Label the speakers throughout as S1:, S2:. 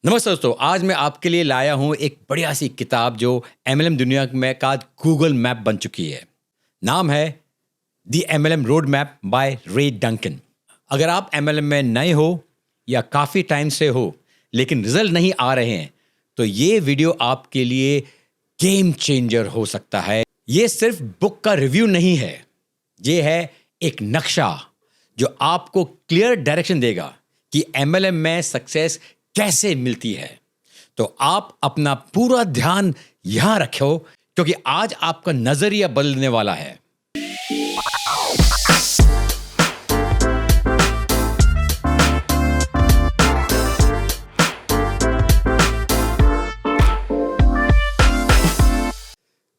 S1: नमस्ते दोस्तों, आज मैं आपके लिए लाया हूँ एक बढ़िया सी किताब जो एमएलएम दुनिया में का गूगल मैप बन चुकी है। नाम है the MLM road map bye रे डंकन। अगर आप एमएलएम में नए हो या काफ़ी टाइम से हो लेकिन रिजल्ट नहीं आ रहे हैं तो ये वीडियो आपके लिए गेम चेंजर हो सकता है। ये सिर्फ बुक का रिव्यू नहीं है, ये है एक नक्शा जो आपको क्लियर डायरेक्शन देगा कि एमएलएम में सक्सेस कैसे मिलती है। तो आप अपना पूरा ध्यान यहां रखो क्योंकि आज आपका नजरिया बदलने वाला है।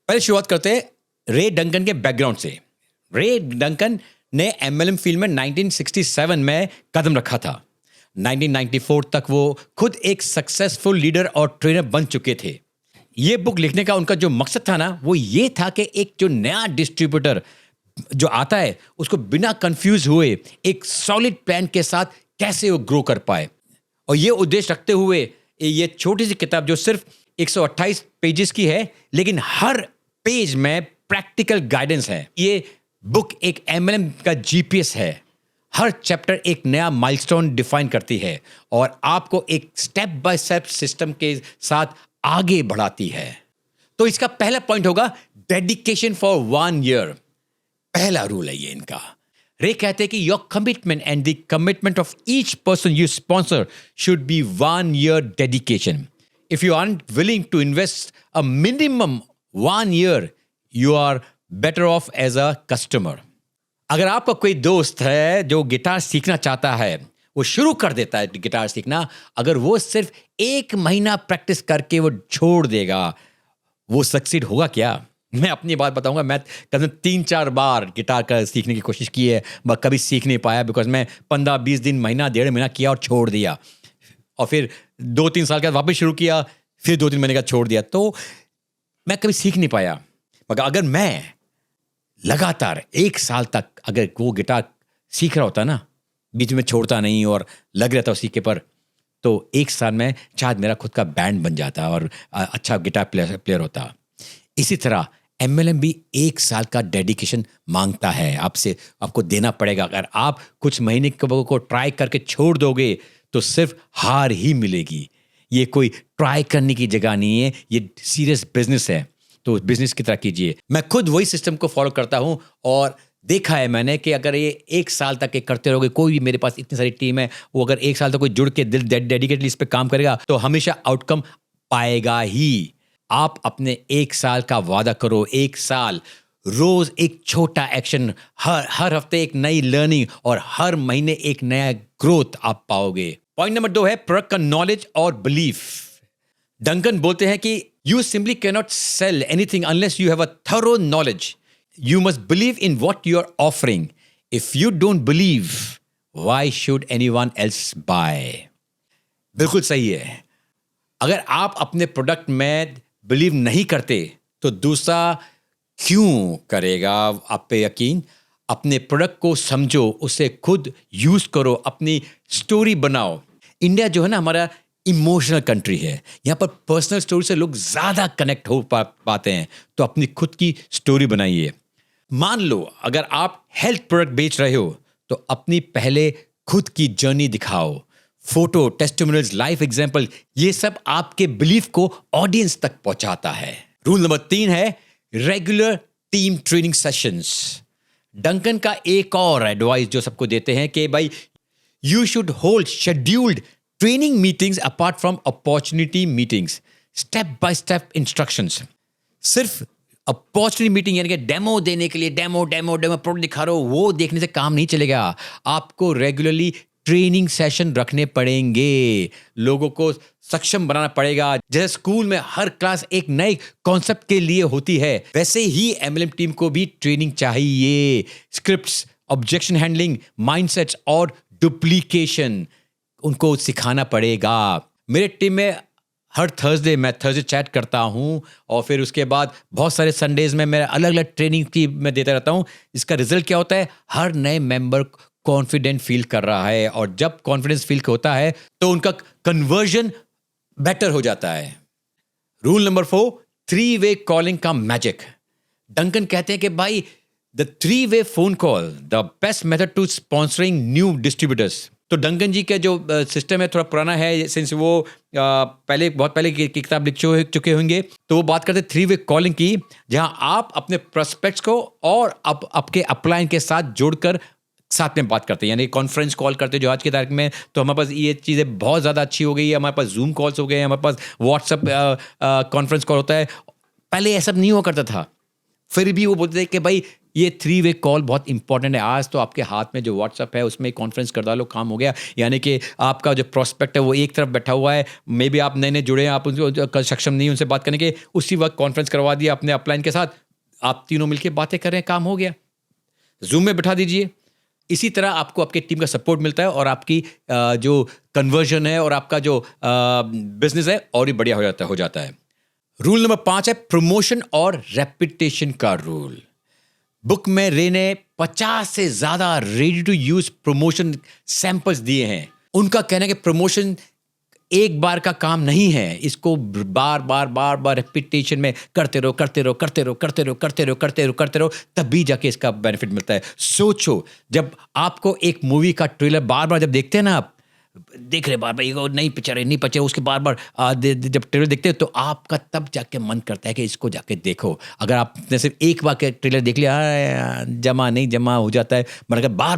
S1: पहले शुरुआत करते हैं रे डंकन के बैकग्राउंड से। रे डंकन ने एमएलएम फील्ड में 1967 में कदम रखा था। 1994 तक वो खुद एक सक्सेसफुल लीडर और ट्रेनर बन चुके थे। ये बुक लिखने का उनका जो मकसद था ना, वो ये था कि एक जो नया डिस्ट्रीब्यूटर जो आता है उसको बिना कंफ्यूज हुए एक सॉलिड प्लान के साथ कैसे वो ग्रो कर पाए। और ये उद्देश्य रखते हुए ये छोटी सी किताब जो सिर्फ 128 पेजेस की है, लेकिन हर पेज में प्रैक्टिकल गाइडेंस है। ये बुक एक एमएलएम का जीपीएस है। हर चैप्टर एक नया माइलस्टोन डिफाइन करती है और आपको एक स्टेप बाय स्टेप सिस्टम के साथ आगे बढ़ाती है। तो इसका पहला पॉइंट होगा डेडिकेशन फॉर 1 ईयर। पहला रूल है ये इनका। रे कहते हैं कि your commitment and the commitment of each person you sponsor should be 1 year dedication. If you are willing to invest a minimum 1 year, you are better off as a customer. अगर आपका कोई दोस्त है जो guitar सीखना चाहता है, वो शुरू कर देता है गिटार सीखना, अगर वो सिर्फ 1 महीना प्रैक्टिस करके वो छोड़ देगा, वो सक्सीड होगा क्या? मैं अपनी बात बताऊंगा। मैं कभी 3-4 बार गिटार का सीखने की कोशिश की है, मैं कभी सीख नहीं पाया बिकॉज मैं 15-20 दिन, महीना, 1.5 महीना किया और छोड़ दिया। और फिर 2-3 साल के बाद वापस शुरू किया, फिर 2-3 महीने का छोड़ दिया, तो मैं कभी सीख नहीं पाया। मगर अगर मैं लगातार 1 साल तक अगर वो गिटार सीख रहा होता ना, बीच में छोड़ता नहीं और लग रहता सीखे पर, तो 1 साल में शायद मेरा खुद का बैंड बन जाता और अच्छा गिटार प्लेयर होता। इसी तरह एमएलएम भी 1 साल का डेडिकेशन मांगता है आपसे, आपको देना पड़ेगा। अगर आप कुछ महीने को ट्राई करके छोड़ दोगे तो सिर्फ हार ही मिलेगी। ये कोई ट्राई करने की जगह नहीं है, ये सीरियस बिजनेस है। तो बिजनेस की तरह कीजिए। मैं खुद वही सिस्टम को फॉलो करता हूं और देखा है मैंने कि अगर ये 1 साल तक करते रहोगे, कोई भी, मेरे पास इतनी सारी टीम है, वो अगर 1 साल तक कोई जुड़ के दिल डेडिकेटली इस पे काम करेगा तो हमेशा आउटकम पाएगा ही। आप अपने 1 साल का वादा करो। 1 साल रोज एक छोटा एक्शन, हर हफ्ते एक नई लर्निंग और हर महीने एक नया ग्रोथ आप पाओगे। पॉइंट नंबर 2 है प्रोडक्ट का नॉलेज और बिलीफ। डंकन बोलते हैं कि you simply cannot sell anything unless you have a thorough knowledge. You must believe in what you are offering. If you don't believe, why should anyone else buy? बिल्कुल सही है। अगर आप अपने प्रोडक्ट में बिलीव नहीं करते तो दूसरा क्यों करेगा आप पे यकीन? अपने प्रोडक्ट को समझो, उसे खुद यूज करो, अपनी स्टोरी बनाओ। इंडिया जो है ना, हमारा इमोशनल कंट्री है। यहाँ पर पर्सनल स्टोरी से लोग ज़्यादा कनेक्ट हो पाते हैं। तो अपनी खुद की स्टोरी बनाइए। मान लो अगर आप हेल्थ प्रोडक्ट बेच रहे हो तो अपनी पहले खुद की जर्नी दिखाओ। फोटो, टेस्टिमोनियल्स, लाइफ एग्जाम्पल, ये सब आपके बिलीफ को ऑडियंस तक पहुंचाता है। रूल नंबर 3 है regular team training sessions. Duncan का एक और एडवाइस जो सबको देते हैं कि भाई you should hold scheduled training meetings apart from opportunity meetings, step by step instructions। सिर्फ अपॉर्चुनिटी मीटिंग यानी कि डेमो देने के लिए डेमो प्रोडक्ट दिखा रहे हो, वो देखने से काम नहीं चलेगा। आपको रेगुलरली ट्रेनिंग सेशन रखने पड़ेंगे, लोगों को सक्षम बनाना पड़ेगा। जैसे स्कूल में हर क्लास एक नए कॉन्सेप्ट के लिए होती है, वैसे ही एमएलएम टीम को भी ट्रेनिंग चाहिए। स्क्रिप्ट्स, ऑब्जेक्शन हैंडलिंग, माइंडसेट्स और डुप्लीकेशन उनको सिखाना पड़ेगा। मेरे टीम में हर मैं थर्सडे चैट करता हूँ और फिर उसके बाद बहुत सारे संडेज में मैं अलग अलग ट्रेनिंग की मैं देता रहता हूँ। इसका रिजल्ट क्या होता है? हर नए मेंबर कॉन्फिडेंट फील कर रहा है और जब कॉन्फिडेंस फील होता है तो उनका कन्वर्जन बेटर हो जाता है। रूल नंबर 4, 3-वे कॉलिंग का मैजिक। डंकन कहते हैं कि भाई द 3-वे phone call the best method to sponsoring new distributors. तो डंकन जी का जो सिस्टम है थोड़ा पुराना है, सिंस वो पहले बहुत पहले की किताब लिख चुके होंगे। तो वो बात करते 3-वे कॉलिंग की, जहां आप अपने प्रोस्पेक्ट्स को और आपके अपलाइन के साथ जोड़कर साथ में बात करते हैं, यानी कॉन्फ्रेंस कॉल करते हैं जो आज की तारीख में। तो हमारे पास ये चीज़ें बहुत ज़्यादा अच्छी हो गई है। हमारे पास जूम कॉल्स हो गए हैं, हमारे पास व्हाट्सअप कॉन्फ्रेंस कॉल होता है। पहले ये सब नहीं हुआ करता था, फिर भी वो बोलते थे कि भाई ये 3-वे कॉल बहुत इंपॉर्टेंट है। आज तो आपके हाथ में जो व्हाट्सअप है उसमें कॉन्फ्रेंस कर डालो, काम हो गया। यानी कि आपका जो प्रोस्पेक्ट है वो एक तरफ बैठा हुआ है, मे बी आप नए नए जुड़े हैं, आप उनको सक्षम नहीं उनसे बात करने के, उसी वक्त कॉन्फ्रेंस करवा दिया अपने अपलाइन के साथ, आप तीनों मिलकर बातें कर रहे हैं, काम हो गया। जूम में बिठा दीजिए। इसी तरह आपको आपके टीम का सपोर्ट मिलता है और आपकी जो कन्वर्जन है और आपका जो बिजनेस है और भी बढ़िया हो जाता है। रूल नंबर 5 है प्रमोशन और रेपुटेशन का रूल। बुक में रे ने 50 से ज्यादा ready to use promotion samples दिए हैं। उनका कहना है कि प्रमोशन एक बार का काम नहीं है, इसको बार बार रेपिटेशन में करते रहो, तभी जाके इसका बेनिफिट मिलता है। सोचो, जब आपको एक मूवी का ट्रेलर बार बार जब देखते हैं ना, आप देख रहे बार बार ये नई पिक्चर उसके बार बार जब ट्रेलर देखते हैं तो आपका तब जाके मन करता है कि इसको जाके देखो। अगर आपने सिर्फ एक बार के ट्रेलर देख लिया, जमा हो जाता है, मगर अगर बार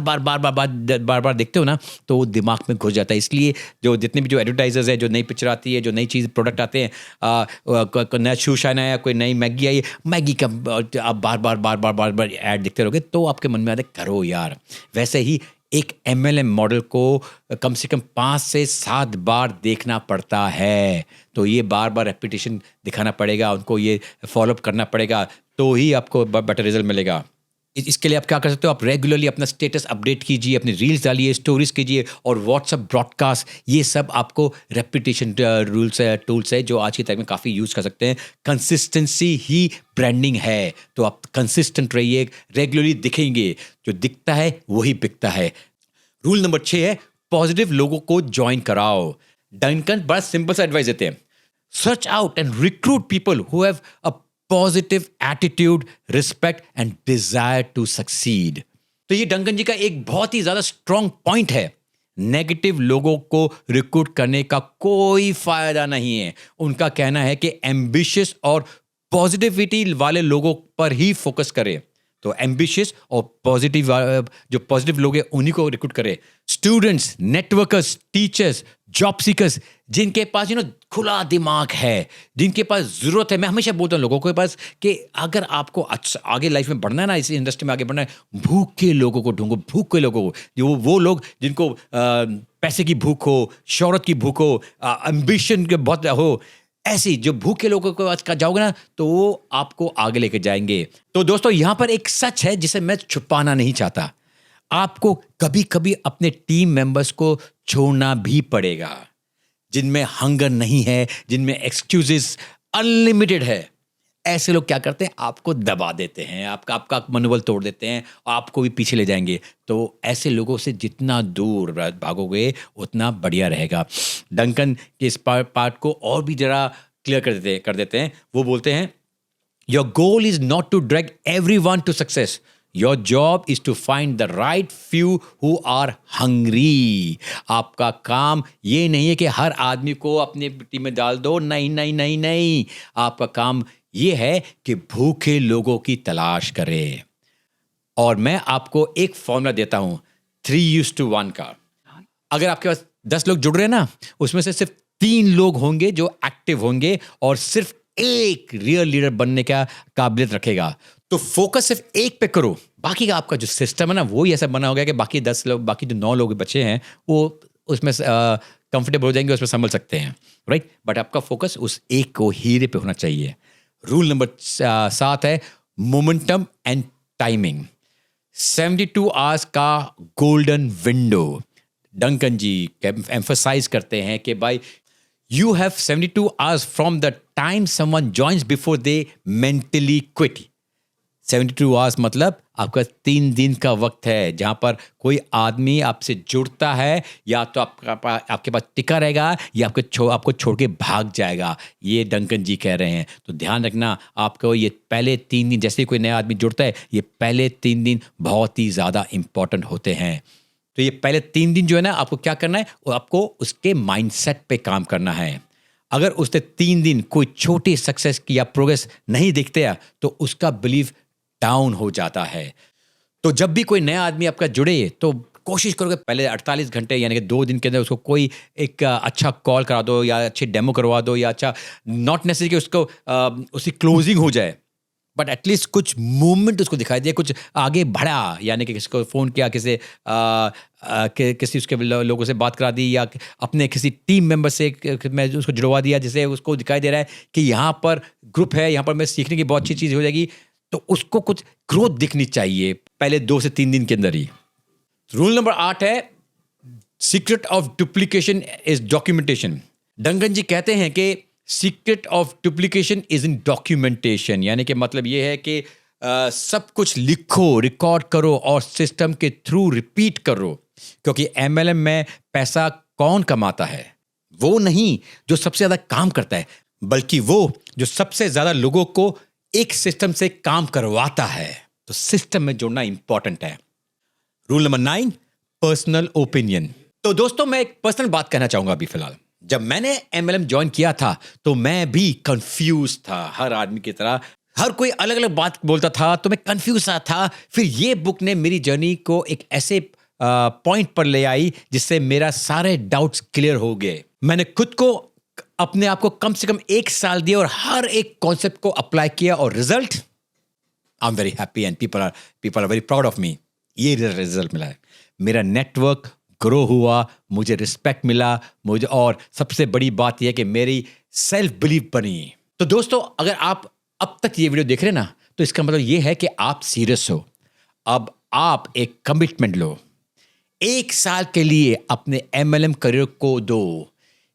S1: बार देखते हो ना तो वो दिमाग में घुस जाता है। इसलिए जो जितने भी जो एडवर्टाइजर्स है, जो नई पिक्चर आती है, जो नई चीज़ प्रोडक्ट आते हैं, नया शू शाइन आया, कोई नई मैगी आई, मैगी का आप बार ऐड देखते रहोगे तो आपके मन में आता है करो यार। वैसे ही एक MLM मॉडल को कम से कम 5 से 7 बार देखना पड़ता है। तो ये बार बार रेपिटेशन दिखाना पड़ेगा, उनको ये फॉलोअप करना पड़ेगा, तो ही आपको बेटर रिजल्ट मिलेगा। इसके लिए आप क्या कर सकते हो, आप रेगुलरली अपना स्टेटस अपडेट कीजिए, अपनी रील्स डालिए, स्टोरीज कीजिए और व्हाट्सअप ब्रॉडकास्ट, ये सब आपको रेपिटेशन टूल्स है जो आज की तारीख में काफ़ी यूज़ कर सकते हैं। कंसिस्टेंसी ही ब्रांडिंग है, तो आप कंसिस्टेंट रहिए, रेगुलरली दिखेंगे, जो दिखता है वही बिकता है। रूल नंबर 6 है पॉजिटिव लोगों को ज्वाइन कराओ। डंकन बड़ा सिंपल सा एडवाइस देते हैं, search out and recruit people who have a positive attitude, respect and desire to succeed. तो ये डंकन जी का एक बहुत ही ज्यादा स्ट्रॉन्ग पॉइंट है। नेगेटिव लोगों को रिक्रूट करने का कोई फायदा नहीं है। उनका कहना है कि एम्बिशियस और पॉजिटिविटी वाले लोगों पर ही फोकस करें। तो एम्बिशियस और पॉजिटिव, जो पॉजिटिव लोग हैं उन्हीं को रिक्रूट करें। Students, networkers, teachers, job seekers, जिनके पास खुला दिमाग है, जिनके पास ज़रूरत है। मैं हमेशा बोलता हूँ लोगों के पास कि अगर आपको अच्छा आगे लाइफ में बढ़ना है ना, इस इंडस्ट्री में आगे बढ़ना है, भूखे लोगों को ढूंढो, भूखे लोगों को, जो वो लोग जिनको पैसे की भूख हो, शोहरत की भूख हो, एम्बिशन के बहुत हो, ऐसी जो भूखे लोगों को आज का जाओगे ना तो वो आपको आगे लेके जाएंगे। तो दोस्तों, यहां पर एक सच है जिसे मैं छुपाना नहीं चाहता, आपको कभी कभी अपने टीम मेंबर्स को छोड़ना भी पड़ेगा, जिनमें हंगर नहीं है, जिनमें एक्सक्यूजेस अनलिमिटेड है। ऐसे लोग क्या करते हैं, आपको दबा देते हैं, आपका मनोबल तोड़ देते हैं, आपको भी पीछे ले जाएंगे। तो ऐसे लोगों से जितना दूर भागोगे उतना बढ़िया रहेगा। डंकन के इस पार्ट को और भी जरा क्लियर कर देते हैं। वो बोलते हैं, your goal is not to drag everyone to success, your job is to find the right few who are hungry. आपका काम ये नहीं है कि हर आदमी को अपनी टीम में डाल दो, नहीं। आपका काम ये है कि भूखे लोगों की तलाश करें। और मैं आपको एक फॉर्मूला देता हूं 3:1 का। अगर आपके पास 10 लोग जुड़ रहे हैं ना, उसमें से सिर्फ 3 लोग होंगे जो एक्टिव होंगे और सिर्फ एक रियल लीडर बनने का काबिलियत रखेगा। तो फोकस सिर्फ एक पे करो, बाकी का आपका जो सिस्टम है ना वो ही ऐसा बना हो गया कि बाकी 10 लोग, बाकी जो 9 लोग बचे हैं वो उसमें कंफर्टेबल हो जाएंगे, उसमें संभल सकते हैं, राइट। बट आपका फोकस उस एक को हीरे पे होना चाहिए। रूल नंबर 7 है मोमेंटम एंड टाइमिंग। 72 आवर्स का गोल्डन विंडो। डंकन जी एम्फसाइज करते हैं कि भाई you have 72 hours from the time someone joins before they mentally quit. 72 hours मतलब आपका 3 दिन का वक्त है जहाँ पर कोई आदमी आपसे जुड़ता है, या तो आपके पास टिका रहेगा या आपको छोड़ के भाग जाएगा, ये डंकन जी कह रहे हैं। तो ध्यान रखना, आपको ये पहले 3 दिन, जैसे कोई नया आदमी जुड़ता है, ये पहले 3 दिन बहुत ही ज़्यादा इम्पॉर्टेंट होते हैं। तो ये पहले 3 दिन जो है ना, आपको क्या करना है, वो आपको उसके माइंडसेट पे काम करना है। अगर उसने 3 दिन कोई छोटी सक्सेस की या प्रोग्रेस नहीं दिखते हैं, तो उसका बिलीव डाउन हो जाता है। तो जब भी कोई नया आदमी आपका जुड़े, तो कोशिश करो कि पहले 48 घंटे यानी कि 2 दिन के अंदर उसको कोई एक अच्छा कॉल करा दो, या अच्छी डेमो करवा दो, या अच्छा, नॉट नेसेसरी कि उसको उसकी क्लोजिंग हो जाए, बट एटलीस्ट कुछ मूवमेंट उसको दिखाई दिया, कुछ आगे बढ़ा, यानी कि किसी को फ़ोन किया, किसी उसके लोगों से बात करा दी, या अपने किसी टीम मेंबर से मैं उसको जुड़वा दिया, जिससे उसको दिखाई दे रहा है कि यहाँ पर ग्रुप है, यहाँ पर मैं सीखने की बहुत अच्छी चीज़ हो जाएगी। तो उसको कुछ ग्रोथ दिखनी चाहिए पहले 2 से 3 दिन के अंदर ही। रूल नंबर 8 है, secret of duplication is documentation. Duncan ji कहते हैं कि secret of duplication is in documentation, यानी कि मतलब ये है कि सब कुछ लिखो, रिकॉर्ड करो और सिस्टम के थ्रू रिपीट करो, क्योंकि एमएलएम में पैसा कौन कमाता है? वो नहीं जो सबसे ज़्यादा काम करता है, बल्कि वो जो सबसे ज़्यादा लोगों को एक सिस्टम से काम करवाता है। तो सिस्टम में जुड़ना इंपॉर्टेंट है। Rule number 9, personal opinion. तो दोस्तों, मैं एक पर्सनल बात कहना चाहूंगा अभी फिलहाल। जब मैंने एमएलएम ज्वाइन किया था, तो मैं भी कंफ्यूज था, हर आदमी की तरह। हर कोई अलग अलग बात बोलता था, तो मैं कंफ्यूज सा था। फिर ये बुक ने मेरी जर्नी को एक ऐसे पॉइंट पर ले आई जिससे मेरा सारे डाउट्स क्लियर हो गए। मैंने खुद को, अपने आप को कम से कम 1 साल दिया और हर एक कॉन्सेप्ट को अप्लाई किया, और result, I am very happy and people are very proud of me. ये रिजल्ट मिला है, मेरा नेटवर्क ग्रो हुआ, मुझे रिस्पेक्ट मिला, मुझे, और सबसे बड़ी बात यह है कि मेरी सेल्फ बिलीव बनी। तो दोस्तों, अगर आप अब तक ये वीडियो देख रहे हैं ना, तो इसका मतलब ये है कि आप सीरियस हो। अब आप एक कमिटमेंट लो, 1 साल के लिए अपने एमएलएम करियर को दो।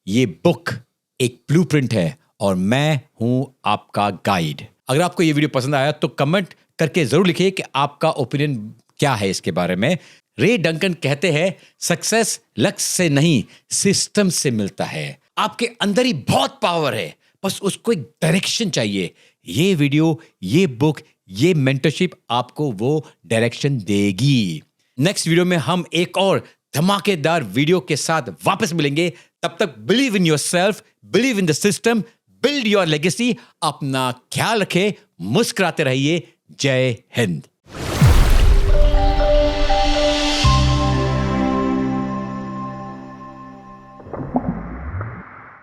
S1: ये बुक एक ब्लूप्रिंट है और मैं हूं आपका गाइड। अगर आपको ये वीडियो पसंद आया तो कमेंट करके जरूर लिखिए कि आपका ओपिनियन क्या है इसके बारे में। रे डंकन कहते हैं, सक्सेस लक्ष्य से नहीं, सिस्टम से मिलता है। आपके अंदर ही बहुत पावर है, बस उसको एक डायरेक्शन चाहिए। ये वीडियो, ये बुक, ये मेंटरशिप आपको वो डायरेक्शन देगी। नेक्स्ट वीडियो में हम एक और धमाकेदार वीडियो के साथ वापस मिलेंगे। तब तक believe in yourself, believe in the system, build your legacy. अपना ख्याल रखें, मुस्कुराते रहिए। जय हिंद।